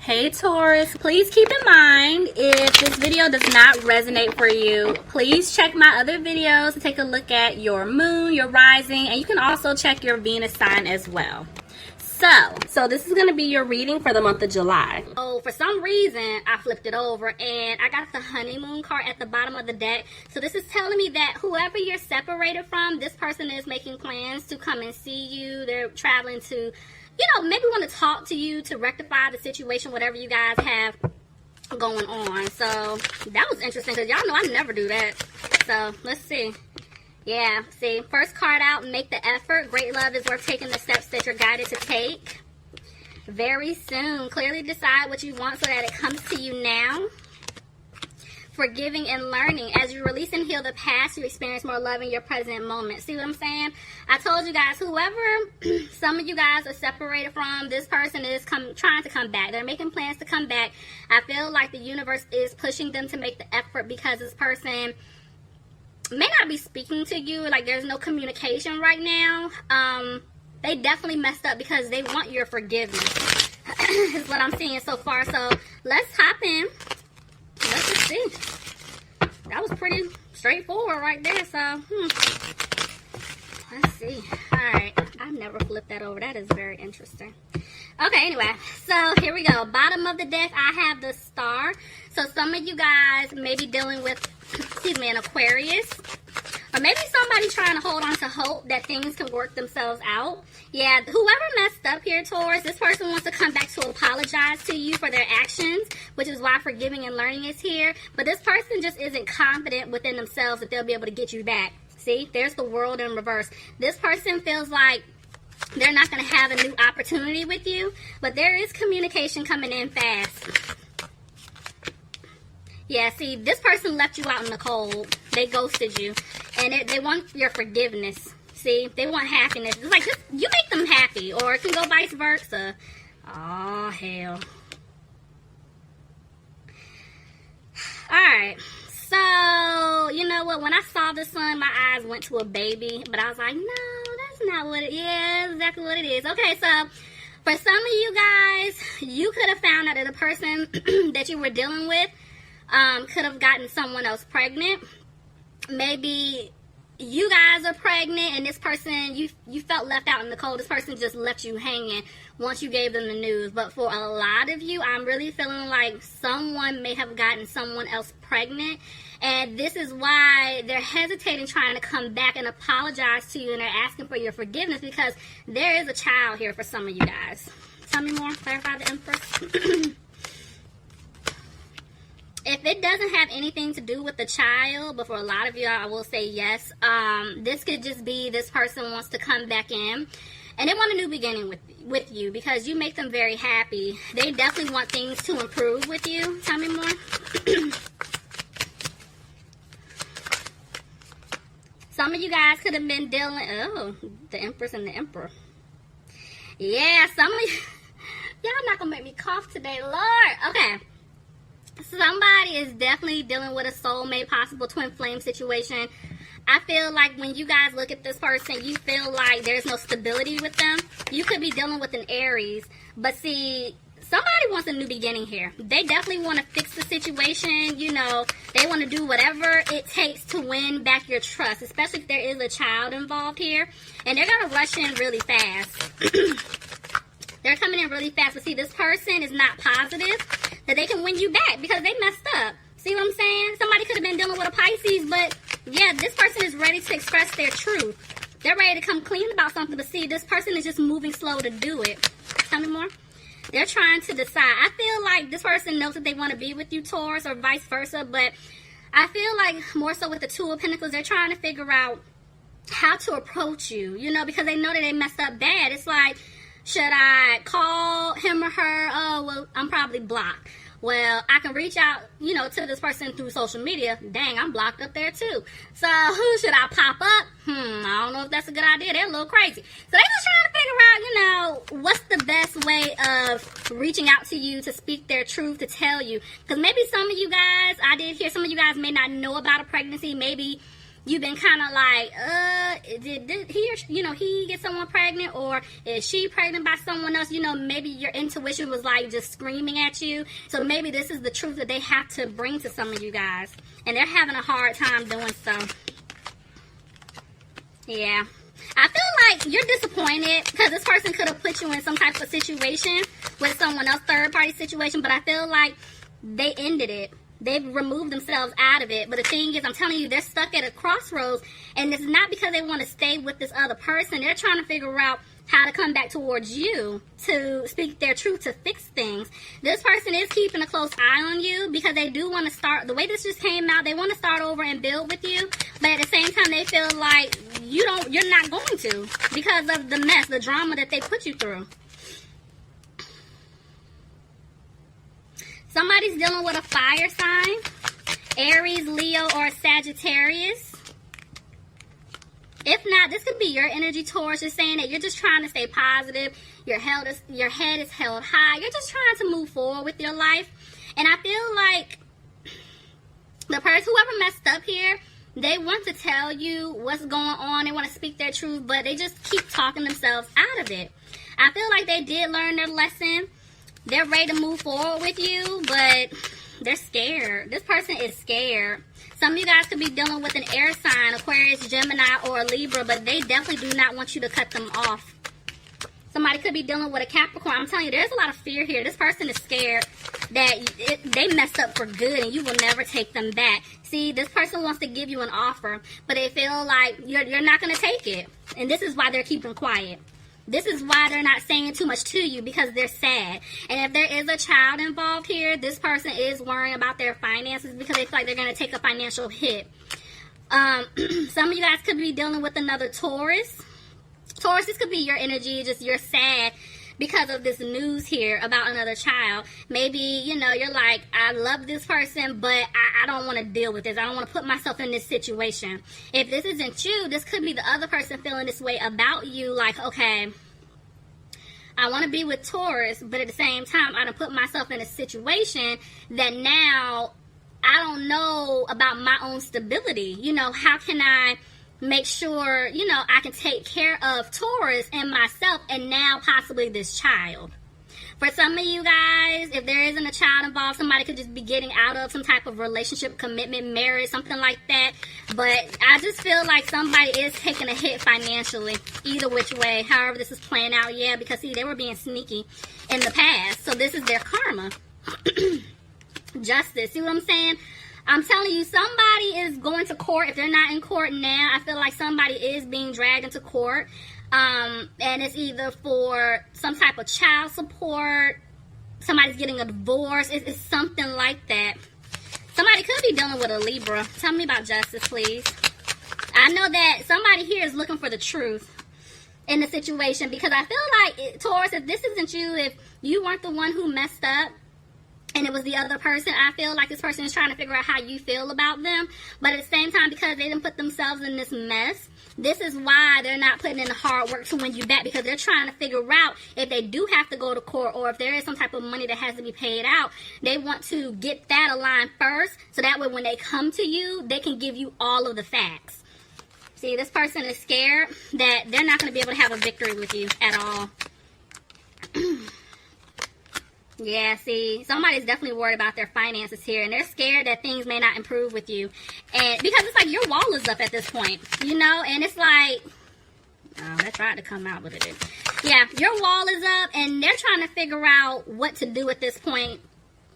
Hey Taurus, please keep in mind if this video does not resonate for you, please check my other videos to take a look at your moon, your rising, and you can also check your Venus sign as well. So this is going to be your reading for the month of July. Oh, for some reason, I flipped it over and I got the honeymoon card at the bottom of the deck. So this is telling me that whoever you're separated from, this person is making plans to come and see you. They're traveling to, maybe want to talk to you to rectify the situation, whatever you guys have going on. So that was interesting because y'all know I never do that. So let's see. Yeah, see, first card out, make the effort. Great love is worth taking the steps that you're guided to take. Very soon. Clearly decide what you want so that it comes to you now. Forgiving and learning. As you release and heal the past, you experience more love in your present moment. See what I'm saying? I told you guys, whoever some of you guys are separated from, this person is trying to come back. They're making plans to come back. I feel like the universe is pushing them to make the effort because this person may not be speaking to you. Like, there's no communication right now. They definitely messed up because they want your forgiveness is what I'm seeing so far. So let's hop in. Let's just see. That was pretty straightforward right there. So let's see. All right, I never flipped that over. That is very interesting. Okay, anyway, so here we go. Bottom of the deck, I have the star. So some of you guys may be dealing with, an Aquarius. Or maybe somebody trying to hold on to hope that things can work themselves out. Yeah, whoever messed up here, Taurus, this person wants to come back to apologize to you for their actions, which is why forgiving and learning is here. But this person just isn't confident within themselves that they'll be able to get you back. See, there's the world in reverse. This person feels like they're not going to have a new opportunity with you, but there is communication coming in fast. Yeah, see, this person left you out in the cold. They ghosted you. And they want your forgiveness. See, they want happiness. It's like, you make them happy. Or it can go vice versa. Oh, hell. Alright. So, you know what? When I saw the sun, my eyes went to a baby. But I was like, no, that's not what it is. Yeah, exactly what it is. Okay, so for some of you guys, you could have found out that the person that you were dealing with could have gotten someone else pregnant. Maybe you guys are pregnant and this person, you felt left out in the cold. This person just left you hanging once you gave them the news. But for a lot of you, I'm really feeling like someone may have gotten someone else pregnant. And this is why they're hesitating trying to come back and apologize to you. And they're asking for your forgiveness because there is a child here for some of you guys. Tell me more. Clarify the Empress. If it doesn't have anything to do with the child, but for a lot of you, I will say yes. This could just be this person wants to come back in. And they want a new beginning with you because you make them very happy. They definitely want things to improve with you. Tell me more. Some of you guys could have been dealing... Oh, the Empress and the Emperor. Yeah, some of you... Y'all not going to make me cough today, Lord. Okay. Somebody is definitely dealing with a soulmate, possible twin flame situation. I feel like when you guys look at this person, you feel like there's no stability with them. You could be dealing with an Aries. But see, somebody wants a new beginning here. They definitely want to fix the situation. They want to do whatever it takes to win back your trust, especially if there is a child involved here. And they're going to rush in really fast. They're coming in really fast. But see, this person is not positive that they can win you back because they messed up. See what I'm saying? Somebody could have been dealing with a Pisces, but yeah, this person is ready to express their truth. They're ready to come clean about something, but see, this person is just moving slow to do it. Tell me more. They're trying to decide. I feel like this person knows that they want to be with you, Taurus, or vice versa, but I feel like more so with the Two of Pentacles, they're trying to figure out how to approach you, because they know that they messed up bad. It's like, should I call him or her? Oh, well, I'm probably blocked. Well, I can reach out, to this person through social media. Dang, I'm blocked up there too. So, who should I pop up? I don't know if that's a good idea. They're a little crazy. So, they're just trying to figure out, what's the best way of reaching out to you to speak their truth, to tell you. Because maybe some of you guys, I did hear some of you guys may not know about a pregnancy. Maybe you've been kind of like, did he or he get someone pregnant, or is she pregnant by someone else? Maybe your intuition was like just screaming at you. So maybe this is the truth that they have to bring to some of you guys, and they're having a hard time doing so. Yeah. I feel like you're disappointed because this person could have put you in some type of situation with someone else, third-party situation, but I feel like they ended it. They've removed themselves out of it. But the thing is, I'm telling you, they're stuck at a crossroads, and it's not because they want to stay with this other person. They're trying to figure out how to come back towards you to speak their truth, to fix things. This person is keeping a close eye on you because they do want to start, the way this just came out, they want to start over and build with you, but at the same time they feel like you're not going to because of the mess, the drama that they put you through. Somebody's dealing with a fire sign, Aries, Leo, or Sagittarius. If not, this could be your energy, Taurus. You're saying that you're just trying to stay positive. Your head is held high. You're just trying to move forward with your life. And I feel like the person, whoever messed up here, they want to tell you what's going on. They want to speak their truth, but they just keep talking themselves out of it. I feel like they did learn their lesson. They're ready to move forward with you, but they're scared. This person is scared. Some of you guys could be dealing with an air sign, Aquarius, Gemini, or Libra, but they definitely do not want you to cut them off. Somebody could be dealing with a Capricorn. I'm telling you, there's a lot of fear here. This person is scared that they messed up for good and you will never take them back. See, this person wants to give you an offer, but they feel like you're not going to take it. And this is why they're keeping quiet. This is why they're not saying too much to you, because they're sad. And if there is a child involved here, this person is worrying about their finances because they feel like they're going to take a financial hit. Some of you guys could be dealing with another Taurus. Taurus, this could be your energy, just you're sad because of this news here about another child. Maybe, you're like, I love this person, but I don't want to deal with this. I don't want to put myself in this situation. If this isn't you, this could be the other person feeling this way about you. Like, okay, I want to be with Taurus, but at the same time, I done put myself in a situation that now I don't know about my own stability. How can I make sure, I can take care of Taurus and myself and now possibly this child. For some of you guys, if there isn't a child involved, somebody could just be getting out of some type of relationship, commitment, marriage, something like that. But I just feel like somebody is taking a hit financially, either which way, however this is playing out. Yeah, because see, they were being sneaky in the past. So this is their karma. Justice. See what I'm saying? I'm telling you, somebody is going to court. If they're not in court now, I feel like somebody is being dragged into court. And it's either for some type of child support, somebody's getting a divorce. It's something like that. Somebody could be dealing with a Libra. Tell me about justice, please. I know that somebody here is looking for the truth in the situation, because I feel like, Taurus, if this isn't you, if you weren't the one who messed up, and it was the other person, I feel like this person is trying to figure out how you feel about them. But at the same time, because they didn't put themselves in this mess, this is why they're not putting in the hard work to win you back, because they're trying to figure out if they do have to go to court, or if there is some type of money that has to be paid out. They want to get that aligned first, so that way when they come to you, they can give you all of the facts. See, this person is scared that they're not going to be able to have a victory with you at all. Yeah, see, somebody's definitely worried about their finances here, and they're scared that things may not improve with you. And because it's like your wall is up at this point, and it's like, oh, that tried to come out, but it didn't. Yeah, your wall is up, and they're trying to figure out what to do at this point.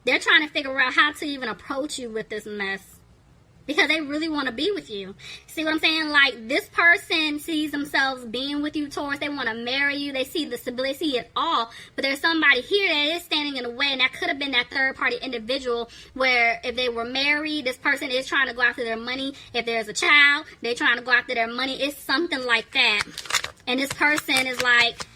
They're trying to figure out how to even approach you with this mess, because they really want to be with you. See what I'm saying? Like, this person sees themselves being with you, Taurus. They want to marry you. They see the stability, see it all. But there's somebody here that is standing in the way, and that could have been that third-party individual where if they were married, this person is trying to go after their money. If there's a child, they're trying to go after their money. It's something like that. And this person is like,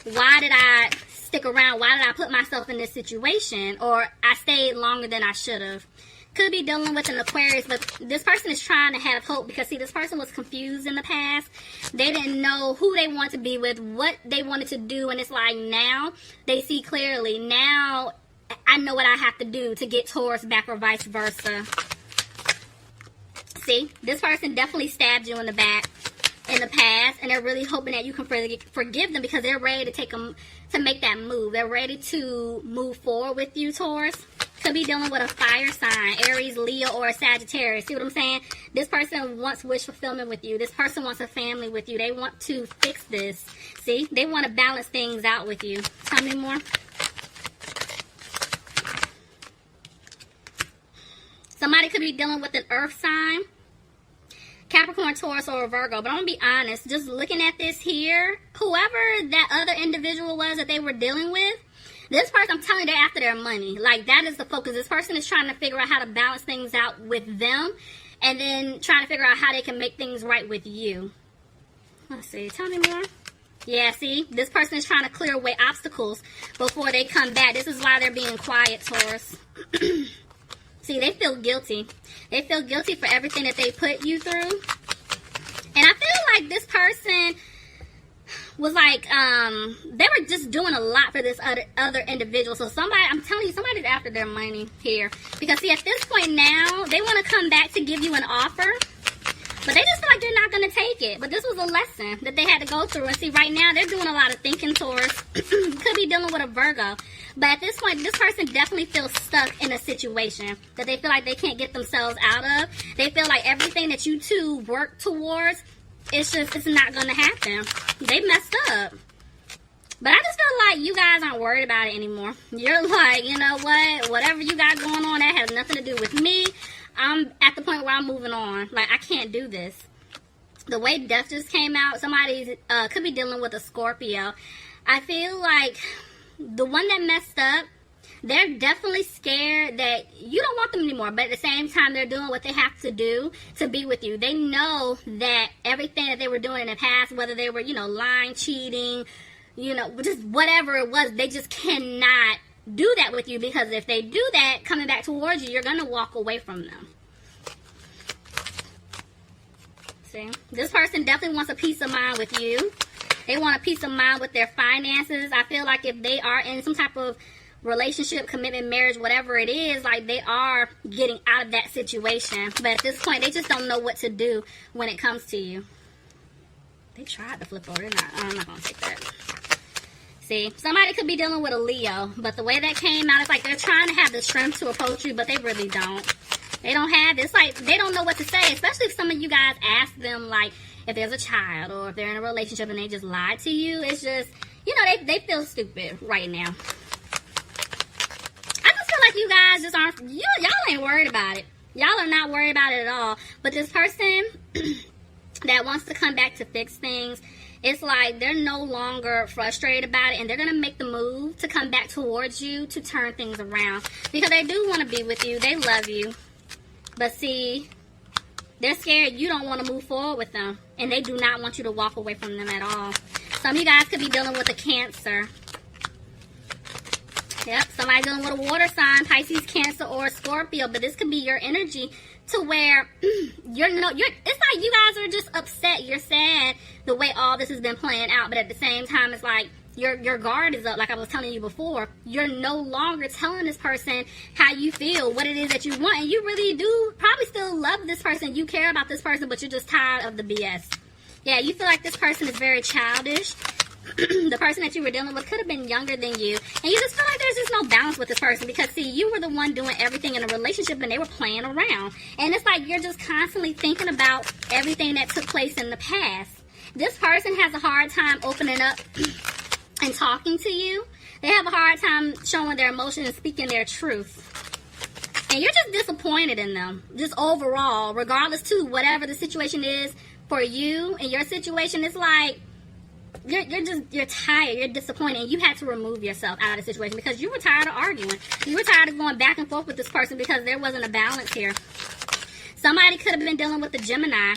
why did I stick around? Why did I put myself in this situation? Or I stayed longer than I should have. Could be dealing with an Aquarius, but this person is trying to have hope, because see, this person was confused in the past. They didn't know who they want to be with, what they wanted to do, and it's like now they see clearly. Now I know what I have to do to get Taurus back, or vice versa. See, this person definitely stabbed you in the back in the past, and they're really hoping that you can forgive them because they're ready to make that move. They're ready to move forward with you, Taurus. Could be dealing with a fire sign, Aries, Leo, or a Sagittarius. See what I'm saying? This person wants wish fulfillment with you. This person wants a family with you. They want to fix this. See? They want to balance things out with you. Tell me more. Somebody could be dealing with an earth sign, Capricorn, Taurus, or a Virgo. But I'm going to be honest. Just looking at this here, whoever that other individual was that they were dealing with, this person, I'm telling you, they're after their money. Like, that is the focus. This person is trying to figure out how to balance things out with them, and then trying to figure out how they can make things right with you. Let's see. Tell me more. Yeah, see? This person is trying to clear away obstacles before they come back. This is why they're being quiet, Taurus. See, they feel guilty. They feel guilty for everything that they put you through. And I feel like this person was like, they were just doing a lot for this other individual. So somebody, I'm telling you, somebody's after their money here. Because see, at this point now, they want to come back to give you an offer, but they just feel like they're not going to take it. But this was a lesson that they had to go through. And see, right now, they're doing a lot of thinking, Taurus. Could be dealing with a Virgo. But at this point, this person definitely feels stuck in a situation that they feel like they can't get themselves out of. They feel like everything that you two work towards, it's not going to happen. They messed up. But I just feel like you guys aren't worried about it anymore. You're like, you know what? Whatever you got going on, that has nothing to do with me. I'm at the point where I'm moving on. Like, I can't do this. The way death just came out, somebody could be dealing with a Scorpio. I feel like the one that messed up, they're definitely scared that you don't want them anymore. But at the same time, they're doing what they have to do to be with you. They know that everything that they were doing in the past, whether they were, lying, cheating, just whatever it was, they just cannot do that with you. Because if they do that, coming back towards you, you're going to walk away from them. See? This person definitely wants a peace of mind with you. They want a peace of mind with their finances. I feel like if they are in some type of relationship, commitment, marriage, whatever it is, like they are getting out of that situation. But at this point, they just don't know what to do when it comes to you. They tried to flip over. I'm not going to take that. See, somebody could be dealing with a Leo, but the way that came out, it's like they're trying to have the strength to approach you, but they really don't. They don't have it. It's like they don't know what to say, especially if some of you guys ask them, like, if there's a child or if they're in a relationship and they just lied to you. It's just, they feel stupid right now. I just feel like you guys just aren't, y'all ain't worried about it. Y'all are not worried about it at all. But this person that wants to come back to fix things, it's like they're no longer frustrated about it, and they're going to make the move to come back towards you to turn things around. Because they do want to be with you. They love you. But see, they're scared you don't want to move forward with them. And they do not want you to walk away from them at all. Some of you guys could be dealing with a Cancer. Yep, somebody dealing with a water sign, Pisces, Cancer, or Scorpio. But this could be your energy to where it's like you guys are just upset. You're sad the way all this has been playing out. But at the same time, it's like your guard is up. Like I was telling you before, you're no longer telling this person how you feel, what it is that you want. And you really do probably still love this person. You care about this person, but you're just tired of the BS. Yeah, you feel like this person is very childish. The person that you were dealing with could have been younger than you. And you just feel like there's just no balance with this person. Because, see, you were the one doing everything in a relationship and they were playing around. And it's like you're just constantly thinking about everything that took place in the past. This person has a hard time opening up and talking to you. They have a hard time showing their emotions and speaking their truth. And you're just disappointed in them. Just overall, regardless to whatever the situation is for you and your situation, it's like you're tired, you're disappointed, and you had to remove yourself out of the situation because you were tired of arguing. You were tired of going back and forth with this person because there wasn't a balance here. Somebody could have been dealing with a Gemini.